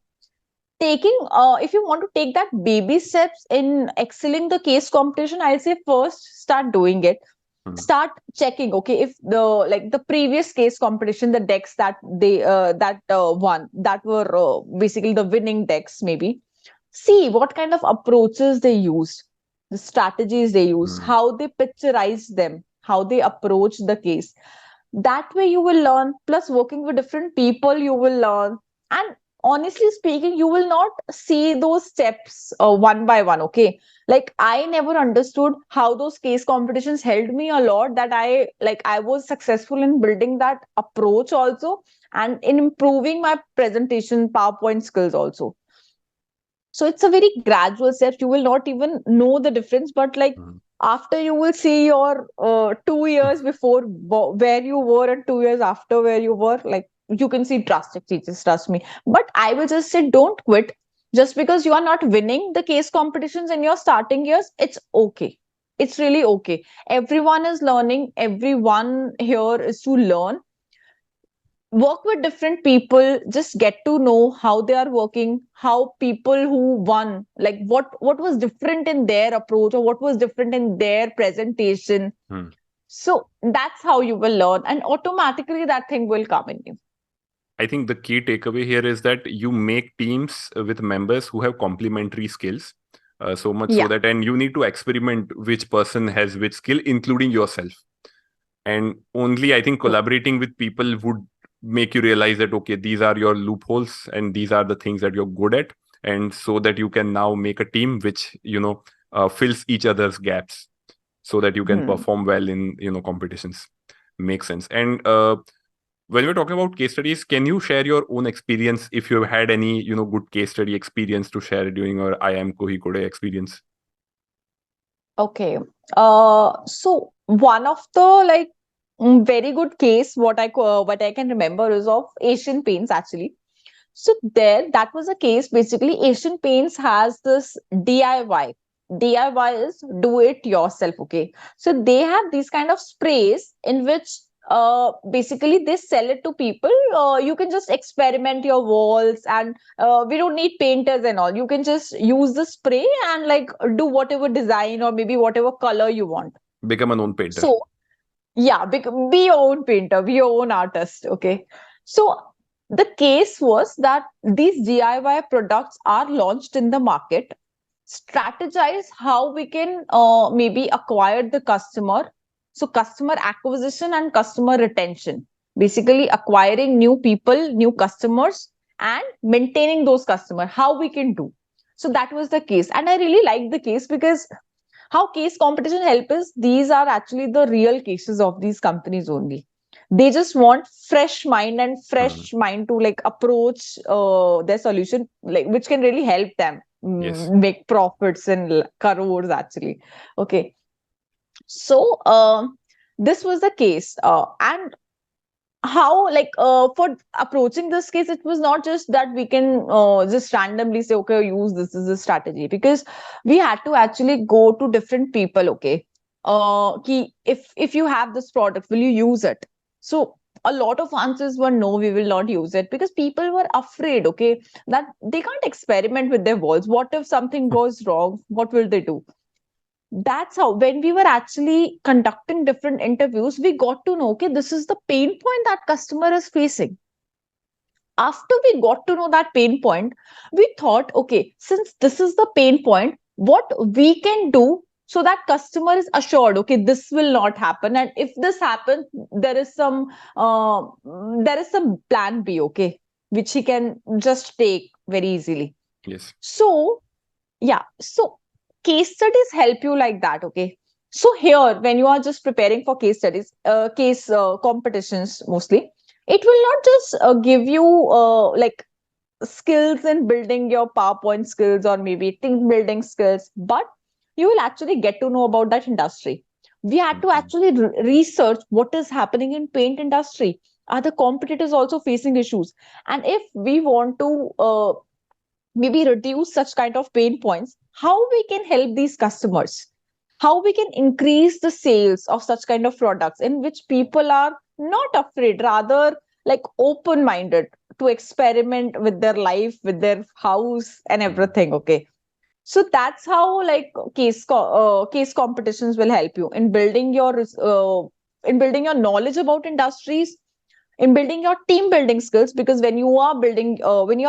B: taking if you want to take that baby steps in excelling the case competition, I'll say first start doing it.
A: Hmm.
B: Start checking, okay, if the like the previous case competition, the decks that they that won, that were basically the winning decks, maybe see what kind of approaches they used, the strategies they use,
A: Hmm.
B: how they picturize them, how they approach the case. That way you will learn. Plus, working with different people, you will learn. And honestly speaking, you will not see those steps one by one. Okay, like I never understood how those case competitions helped me a lot, that I was successful in building that approach also, and in improving my presentation PowerPoint skills also. So it's a very gradual step. You will not even know the difference, but like
A: Mhm.
B: after, you will see your 2 years before where you were, and 2 years after where you were, like you can see drastic changes, trust me. But I will just say, don't quit just because you are not winning the case competitions in your starting years. It's okay, it's really okay. Everyone is learning, everyone here is to learn. Work with different people, just get to know how they are working, how people who won, like what was different in their approach, or what was different in their presentation.
A: Hmm.
B: So that's how you will learn, and automatically that thing will come in you.
A: I think the key takeaway here is that you make teams with members who have complementary skills, so much so
B: Yeah.
A: that, and you need to experiment which person has which skill, including yourself. And only I think
B: True.
A: collaborating with people would make you realize that, okay, these are your loopholes and these are the things that you're good at. And so that you can now make a team which, fills each other's gaps so that you can
B: Hmm.
A: perform well in, competitions. Makes sense. And when we're talking about case studies, can you share your own experience if you've had any, good case study experience to share during your IIM Kozhikode experience?
B: Okay. So one of the like very good case what I can remember is of Asian Paints actually. So there, that was a case. Basically, Asian Paints has this DIY. DIY is do it yourself. Okay, so they have these kind of sprays in which basically they sell it to people. You can just experiment your walls, and we don't need painters and all. You can just use the spray and like do whatever design or maybe whatever color you want.
A: Become a known painter.
B: So yeah, be your own painter, be your own artist. Okay. So the case was that these DIY products are launched in the market. Strategize how we can maybe acquire the customer. So customer acquisition and customer retention. Basically acquiring new people, new customers, and maintaining those customers. How we can do. So that was the case. And I really liked the case because how case competition help is, these are actually the real cases of these companies only. They just want fresh mind and
A: Hmm.
B: fresh mind to like approach their solution, like which can really help them
A: Yes.
B: make profits in crores actually. Okay. So this was the case, and how like for approaching this case, it was not just that we can just randomly say, okay, use this is a strategy, because we had to actually go to different people. Okay, if you have this product, will you use it? So a lot of answers were no, we will not use it, because people were afraid, okay, that they can't experiment with their walls. What if something goes wrong? What will they do? That's how, when we were actually conducting different interviews, we got to know, okay, this is the pain point that customer is facing. After we got to know that pain point, we thought, okay, since this is the pain point, what we can do so that customer is assured, okay, this will not happen, and if this happens, there is some plan B, okay, which he can just take very easily.
A: Yes.
B: So yeah, so case studies help you like that. Okay, so here, when you are just preparing for case studies, case competitions mostly, it will not just give you like skills in building your PowerPoint skills or maybe team building skills, but you will actually get to know about that industry. We had to
A: Mhm.
B: actually research what is happening in paint industry. Are the competitors also facing issues? And if we want to maybe reduce such kind of pain points, how we can help these customers, how we can increase the sales of such kind of products in which people are not afraid, rather like open minded to experiment with their life, with their house and
A: Mhm.
B: everything. Okay, so that's how like case competitions will help you in building your knowledge about industries, in building your team building skills, because when you are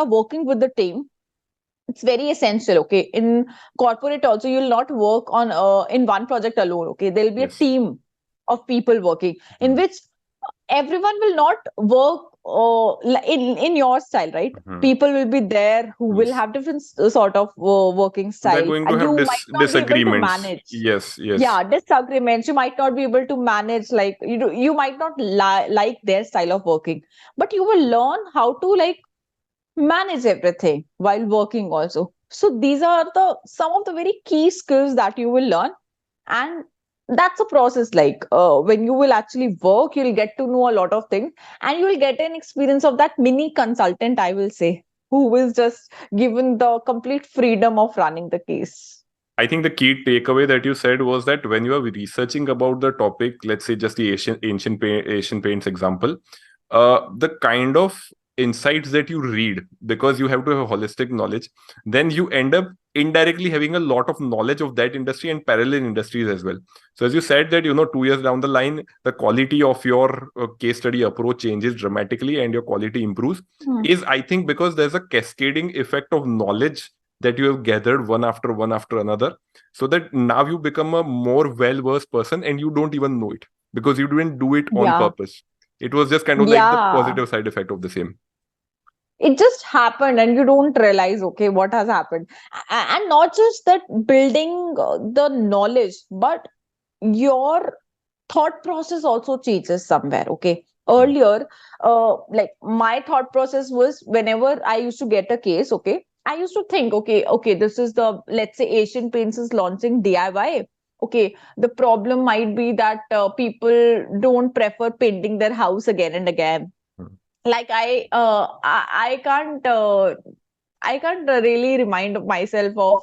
B: working with the team, it's very essential. Okay, in corporate also, you'll not work on in one project alone. Okay, there'll be a
A: Yes.
B: team of people working in
A: Mhm.
B: which everyone will not work in your style, right?
A: Hmm.
B: People will be there who will
A: Yes.
B: have different sort of working
A: They're
B: styles,
A: going to
B: and
A: have
B: you might not be able to
A: disagreements.
B: manage.
A: Yes, yes.
B: Yeah, disagreements. You might not be able to manage, like you might not like their style of working, but you will learn how to like manage everything while working also. So these are the some of the very key skills that you will learn. And that's a process, like when you will actually work, you'll get to know a lot of things, and you will get an experience of that mini consultant, I will say, who is just given the complete freedom of running the case.
A: I think the key takeaway that you said was that when you are researching about the topic, let's say just the Asian paints example, the kind of insights that you read, because you have to have holistic knowledge, then you end up indirectly having a lot of knowledge of that industry and parallel industries as well. So as you said that, 2 years down the line, the quality of your case study approach changes dramatically and your quality improves,
B: Hmm.
A: is I think because there's a cascading effect of knowledge that you have gathered one after another, so that now you become a more well-versed person and you don't even know it, because you didn't do it on
B: Yeah,
A: purpose. It was just kind of like the
B: yeah.
A: positive side effect of the same.
B: It just happened and you don't realize, okay, what has happened. And not just that, building the knowledge, but your thought process also changes somewhere. Okay,
A: Mm.
B: earlier, like my thought process was, whenever I used to get a case, okay, I used to think, okay, this is the, let's say, Asian Paints is launching DIY. Okay, the problem might be that people don't prefer painting their house again and again.
A: Mm.
B: Like I can't really remind myself of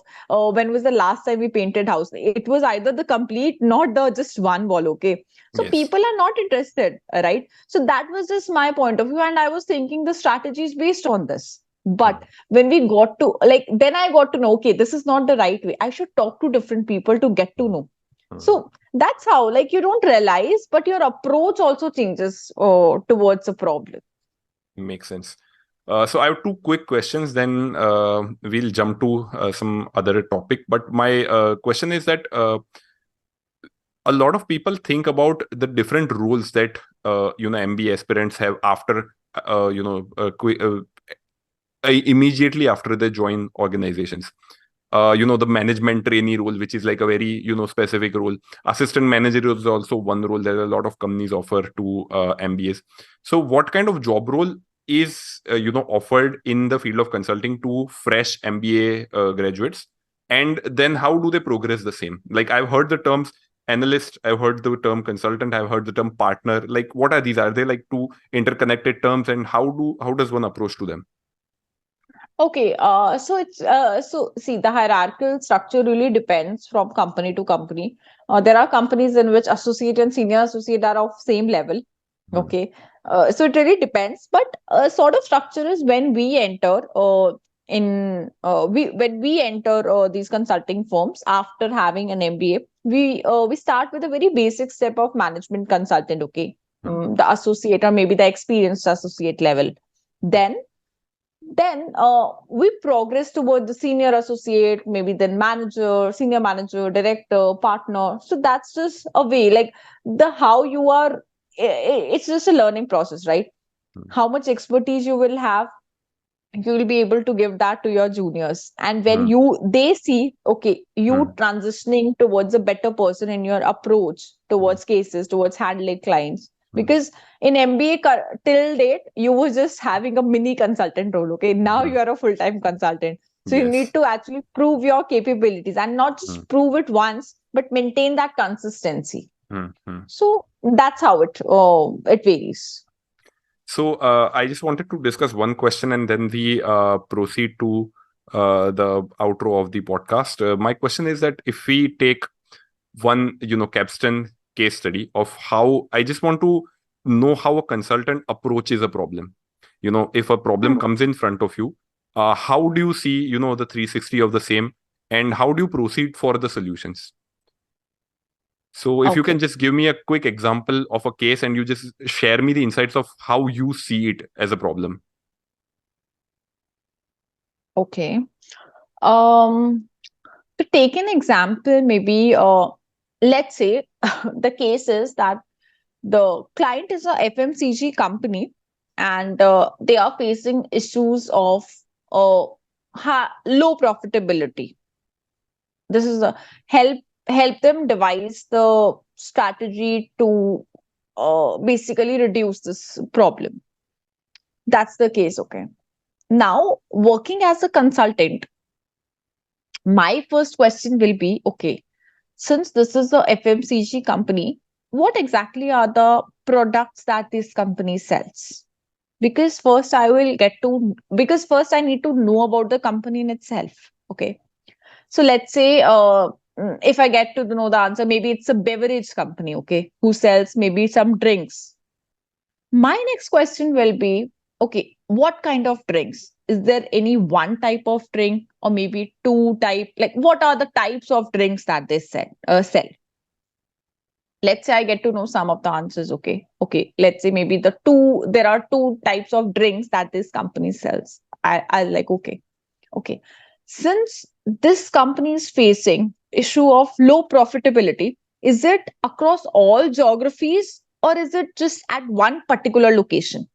B: when was the last time we painted house. It was either the complete, not the just one wall. Okay, so
A: Yes.
B: people are not interested, right? So that was just my point of view, and I was thinking the strategy is based on this.
A: Mm.
B: But when we got to, like, then I got to know, okay, this is not the right way. I should talk to different people to get to
A: Mm.
B: know.
A: Mm.
B: So that's how, like, you don't realize, but your approach also changes towards a problem.
A: Makes sense. So I have two quick questions, then we'll jump to some other topic. But my question is that a lot of people think about the different roles that MBA aspirants have after immediately after they join organizations. The management trainee role, which is like a very specific role. Assistant manager is also one role that a lot of companies offer to MBAs. So what kind of job role is offered in the field of consulting to fresh MBA graduates, and then how do they progress the same? Like, I've heard the terms analyst, I've heard the term consultant, I've heard the term partner. Like, what are these? Are they like two interconnected terms, and how does one approach to them?
B: Okay, so it's so see, the hierarchical structure really depends from company to company. There are companies in which associate and senior associate are of same level.
A: Hmm.
B: Okay, so it really depends. But sort of structure is when we enter in we when we enter these consulting firms after having an MBA, we start with a very basic step of management consultant. Okay,
A: Hmm.
B: the associate or maybe the experienced associate level. Then we progress toward the senior associate, maybe then manager, senior manager, director, partner. So that's just a way, like the how you are. It's just a learning process, right?
A: Hmm.
B: How much expertise you will have, you will be able to give that to your juniors. And when
A: Hmm.
B: they see, okay,
A: Hmm.
B: you transitioning towards a better person in your approach
A: Hmm.
B: towards cases, towards handling clients.
A: Hmm.
B: Because in MBA till date, you were just having a mini consultant role. Okay, now
A: Hmm.
B: you are a full-time consultant. So you need
A: Yes.
B: to actually prove your capabilities, and not
A: Hmm.
B: just prove it once, but maintain that consistency.
A: Hmm. Hmm.
B: So that's how it varies.
A: So I just wanted to discuss one question, and then we proceed to the outro of the podcast. My question is that if we take one, capstone case study of how, I just want to know how a consultant approaches a problem. If a problem
B: Hmm.
A: comes in front of you, how do you see, the 360 of the same, and how do you proceed for the solutions? So if you can
B: Okay.
A: just give me a quick example of a case and you just share me the insights of how you see it as a problem.
B: Okay. Um, to take an example, maybe let's say the case is that the client is a FMCG company, and they are facing issues of low profitability. This is a help them devise the strategy to basically reduce this problem. That's the case. Okay. Now, working as a consultant, my first question will be, okay, since this is a FMCG company, what exactly are the products that this company sells? Because first I need to know about the company in itself. Okay. So let's say if I get to know the answer, maybe it's a beverage company, okay, who sells maybe some drinks. My next question will be, okay, what kind of drinks? Is there any one type of drink or maybe two type? Like, what are the types of drinks that they sell? Let's say I get to know some of the answers. Okay. Okay. Let's say maybe there are two types of drinks that this company sells. I like, okay. Okay. Since this company is facing issue of low profitability, is it across all geographies or is it just at one particular location?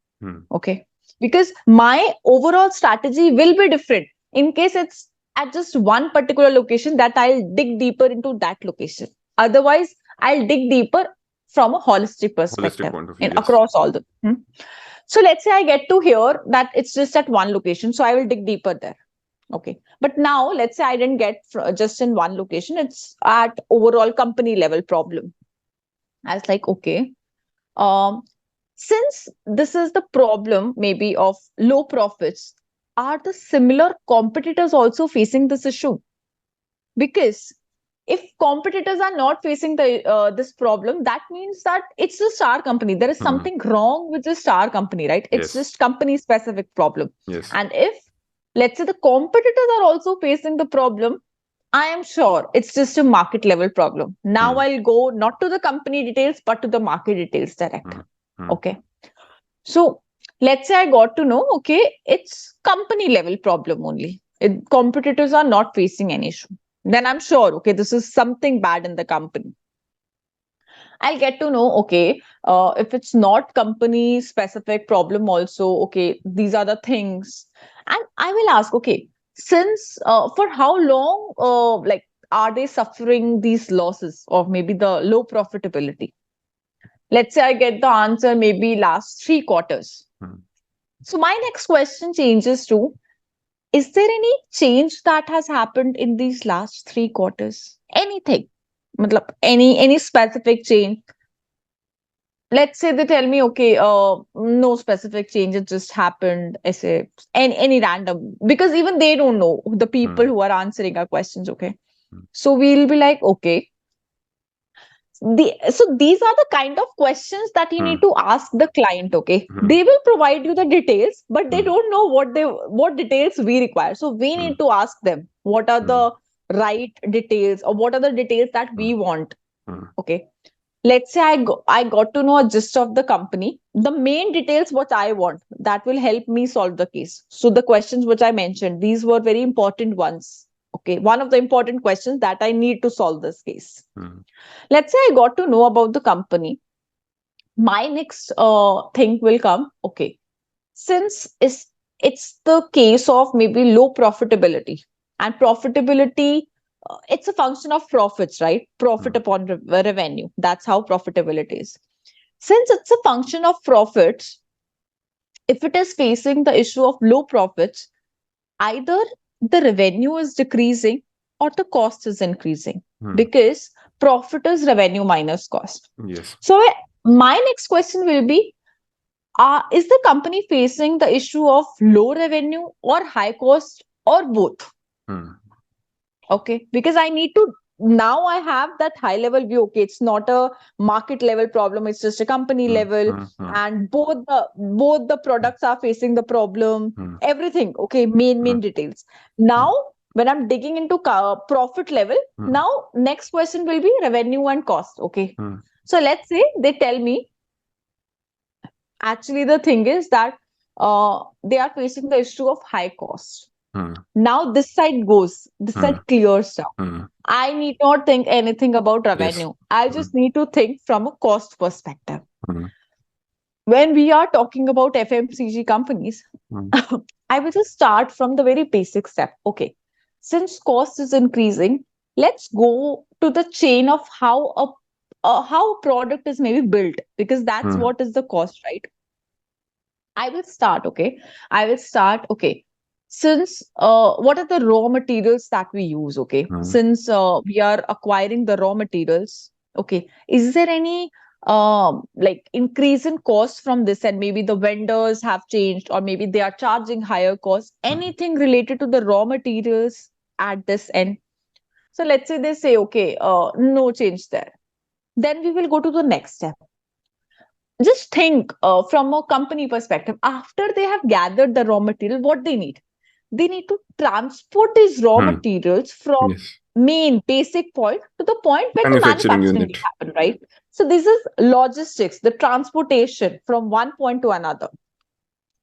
B: Okay. Because my overall strategy will be different in case it's at just one particular location, that I'll dig deeper into that location. Otherwise, I'll dig deeper from a holistic perspective
A: point of view, yes.
B: across all the. So let's say I get to hear that it's just at one location. So I will dig deeper there. Okay. But now let's say I didn't get just in one location. It's at overall company level problem. I was like, okay. Since this is the problem maybe of low profits, are the similar competitors also facing this issue? Because if competitors are not facing this problem, that means that it's a star company. There is something wrong with the star company, right? It's just company specific problem.
A: Yes.
B: And if, let's say, the competitors are also facing the problem, I am sure it's just a market level problem. Now I'll go not to the company details, but to the market details directly. Okay. So let's say I got to know, okay, it's company level problem only. Competitors are not facing any issue. Then I'm sure, okay, this is something bad in the company. I'll get to know, okay, if it's not company specific problem also, okay, these are the things. And I will ask, okay, since for how long, like, are they suffering these losses or maybe the low profitability? Let's say I get the answer maybe last 3 quarters. So my next question changes to, is there any change that has happened in these last 3 quarters? Anything? Any specific change? Let's say they tell me, okay, no specific change, it just happened. I say any random, because even they don't know, the people who are answering our questions. Okay. So we'll be like, okay. So these are the kind of questions that you need to ask the client. Okay. They will provide you the details, but they don't know what details we require. So we need to ask them what are the right details or what are the details that we want. Okay. Let's say I got to know a gist of the company, the main details what I want, that will help me solve the case. So the questions which I mentioned, these were very important ones. Okay, one of the important questions that I need to solve this case. Let's say I got to know about the company. My next thing will come, okay, since it's the case of maybe low profitability, and profitability, it's a function of profits, right? Profit upon revenue. That's how profitability is. Since it's a function of profits, if it is facing the issue of low profits, either the revenue is decreasing or the cost is increasing, because profit is revenue minus cost.
A: Yes.
B: So my next question will be, is the company facing the issue of low revenue or high cost or both? Okay, because I need to, now I have that high level view. Okay, it's not a market level problem, it's just a company level, and both the products are facing the problem. Everything, okay, main details. Now when I'm digging into profit level, now next question will be revenue and cost. Okay, so let's say they tell me, actually the thing is that they are facing the issue of high cost. Now this side clears down. I need not think anything about revenue. I just need to think from a cost perspective. when we are talking about FMCG companies,
A: Hmm.
B: I will just start from the very basic step. Okay, since cost is increasing, let's go to the chain of how a product is maybe built, because that's
A: Hmm.
B: what is the cost, right? I will start. Okay, I will start. Okay, since what are the raw materials that we use? Okay,
A: Hmm.
B: since we are acquiring the raw materials. Okay, is there any like increase in cost from this, and maybe the vendors have changed, or maybe they are charging higher cost?
A: Hmm.
B: Anything related to the raw materials at this end? So let's say they say, okay, no change there. Then we will go to the next step. Just think from a company perspective, after they have gathered the raw material, what they need to transport these raw
A: Hmm.
B: materials from
A: Yes.
B: main basic point to the point where the
A: Manufacturing
B: manufacturing
A: unit.
B: will happen, right? So this is logistics, the transportation from one point to another.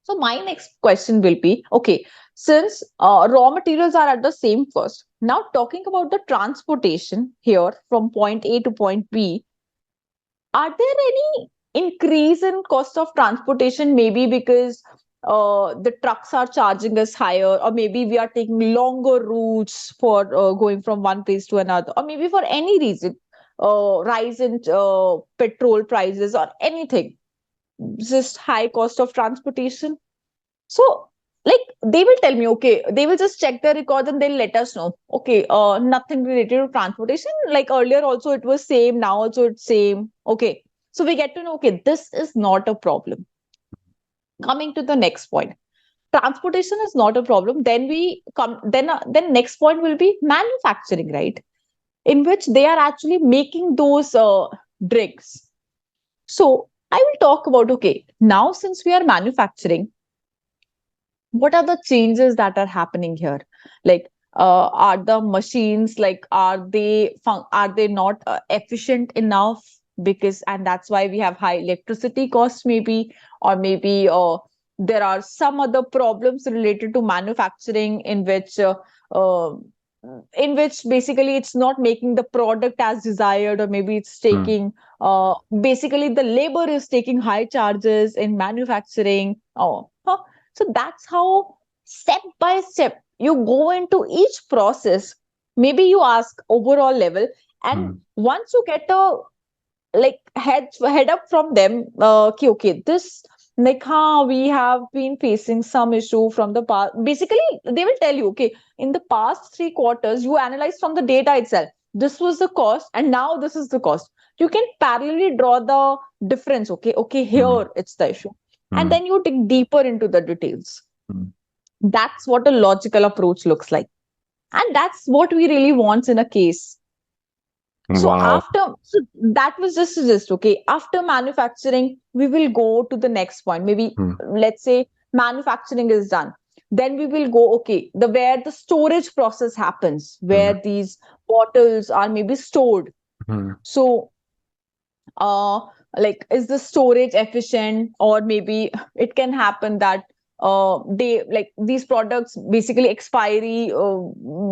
B: So my next question will be, okay, since raw materials are at the same cost, now talking about the transportation here from point A to point B, are there any increase in cost of transportation? Maybe because the trucks are charging us higher, or maybe we are taking longer routes for going from one place to another, or maybe for any reason, rise in petrol prices or anything, just high cost of transportation. So, like, they will tell me, okay, they will just check the records and they'll let us know, okay, nothing related to transportation. Like earlier, also it was same, now also it's same. Okay. So we get to know, okay, this is not a problem. Coming to the next point, transportation is not a problem. Then we come, then next point will be manufacturing, right? In which they are actually making those drinks. So I will talk about, okay, now since we are manufacturing, what are the changes that are happening here? Like are the machines, like are they not efficient enough? Because, and that's why we have high electricity costs, maybe, or maybe there are some other problems related to manufacturing uh, in which basically it's not making the product as desired, or maybe it's
A: Hmm.
B: taking basically the labor is taking high charges in manufacturing. Oh, huh. So that's how step by step you go into each process. Maybe you ask overall level, and
A: Hmm.
B: once you get a like head up from them, okay, this, like, we have been facing some issue from the past. Basically, they will tell you, okay, in the past 3 quarters, you analyze from the data itself. This was the cost, and now this is the cost. You can parallelly draw the difference. Okay, okay,
A: Hmm.
B: here it's the issue, and
A: Hmm.
B: then you dig deeper into the details.
A: Hmm.
B: That's what a logical approach looks like, and that's what we really want in a case. So
A: Wow.
B: after, so that was just okay. After manufacturing, we will go to the next point. Maybe
A: Hmm.
B: let's say manufacturing is done. Then we will go, okay, the where the storage process happens,
A: Hmm.
B: where these bottles are maybe stored.
A: Hmm.
B: So uh like, is the storage efficient? Or maybe it can happen that they, like, these products basically expiry,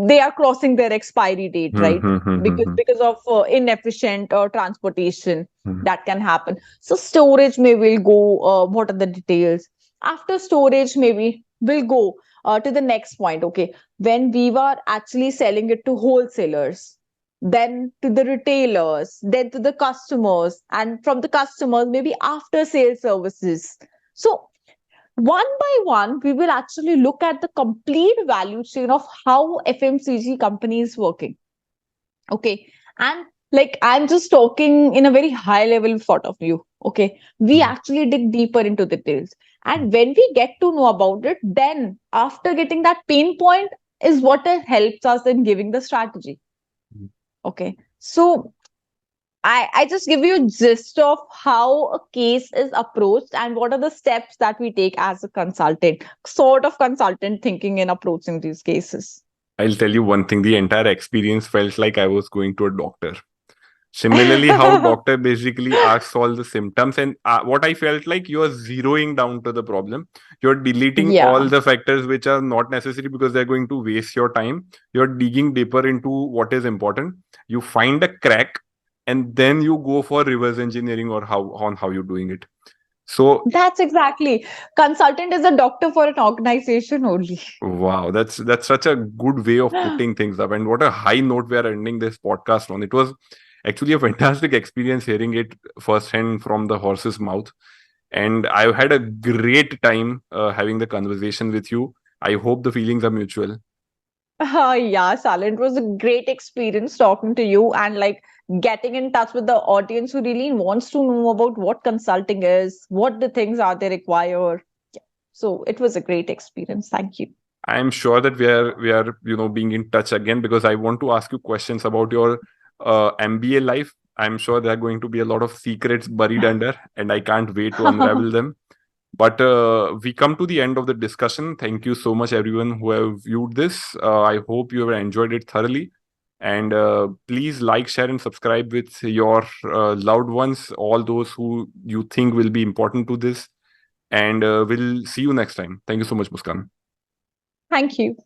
B: they are crossing their expiry date,
A: Hmm.
B: right?
A: Hmm. Hmm. Hmm.
B: Because of inefficient transportation,
A: Hmm.
B: that can happen. So storage may will go, what are the details? After storage, maybe we'll go to the next point. Okay, when we were actually selling it to wholesalers, then to the retailers, then to the customers, and from the customers, maybe after sales services. So, one by one, we will actually look at the complete value chain of how FMCG company is working. Okay. And like, I'm just talking in a very high level sort of view. Okay. We
A: Hmm.
B: actually dig deeper into details. And when we get to know about it, then after getting that pain point is what helps us in giving the strategy.
A: Hmm.
B: Okay. So I just give you a gist of how a case is approached and what are the steps that we take as a consultant, sort of consultant thinking in approaching these cases.
A: I'll tell you one thing. The entire experience felt like I was going to a doctor. Similarly, how doctor basically asks all the symptoms, and what I felt like, you are zeroing down to the problem. You're deleting all
B: Yeah.
A: the factors which are not necessary because they're going to waste your time. You're digging deeper into what is important. You find a crack, and then you go for reverse engineering or how you're doing it. So
B: That's exactly. Consultant is a doctor for an organization only.
A: wow, that's such a good way of putting things up, and what a high note we are ending this podcast on. It was actually a fantastic experience hearing it firsthand from the horse's mouth, and I've had a great time having the conversation with you. I hope the feelings are mutual.
B: Yeah, Salin, it was a great experience talking to you and like getting in touch with the audience who really wants to know about what consulting is, what the things are they require. Yeah. So it was a great experience. Thank you.
A: I'm sure that we are being in touch again, because I want to ask you questions about your MBA life. I'm sure there are going to be a lot of secrets buried under, and I can't wait to unravel them. But we come to the end of the discussion. Thank you so much, everyone who have viewed this. I hope you have enjoyed it thoroughly. And please like, share, and subscribe with your loved ones, all those who you think will be important to this. And we'll see you next time. Thank you so much, Muskan.
B: Thank you.